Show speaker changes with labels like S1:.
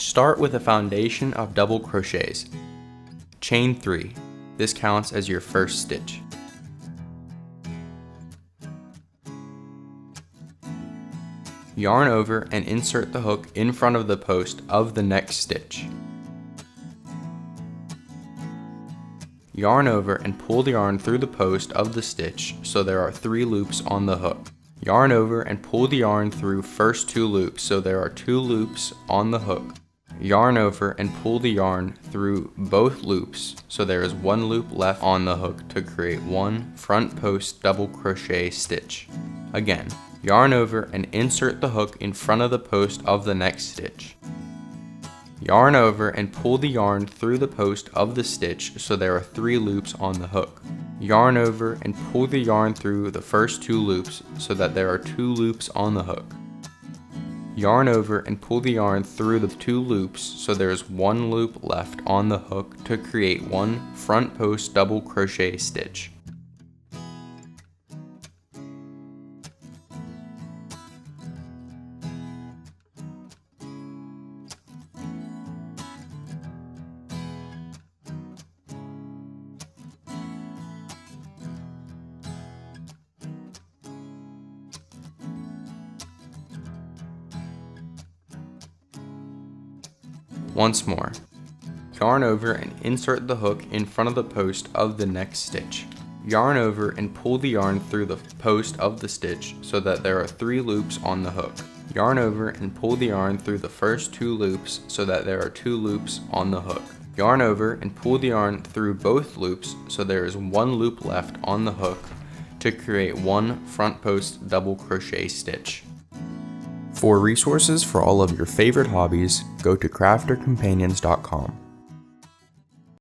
S1: Start with a foundation of double crochets. Chain 3. This counts as your first stitch. Yarn over and insert the hook in front of the post of the next stitch. Yarn over and pull the yarn through the post of the stitch so there are 3 loops on the hook. Yarn over and pull the yarn through first 2 loops so there are 2 loops on the hook. Yarn over and pull the yarn through both loops so there is 1 loop left on the hook to create 1 front post double crochet stitch. Again, yarn over and insert the hook in front of the post of the next stitch. Yarn over and pull the yarn through the post of the stitch so there are 3 loops on the hook. Yarn over and pull the yarn through the first 2 loops so that there are 2 loops on the hook. Yarn over and pull the yarn through the 2 loops so there is 1 loop left on the hook to create 1 front post double crochet stitch. Once more, yarn over and insert the hook in front of the post of the next stitch. Yarn over and pull the yarn through the post of the stitch so that there are 3 loops on the hook. Yarn over and pull the yarn through the first 2 loops so that there are 2 loops on the hook. Yarn over and pull the yarn through both loops so there is 1 loop left on the hook to create 1 front post double crochet stitch. For resources for all of your favorite hobbies, go to craftercompanions.com.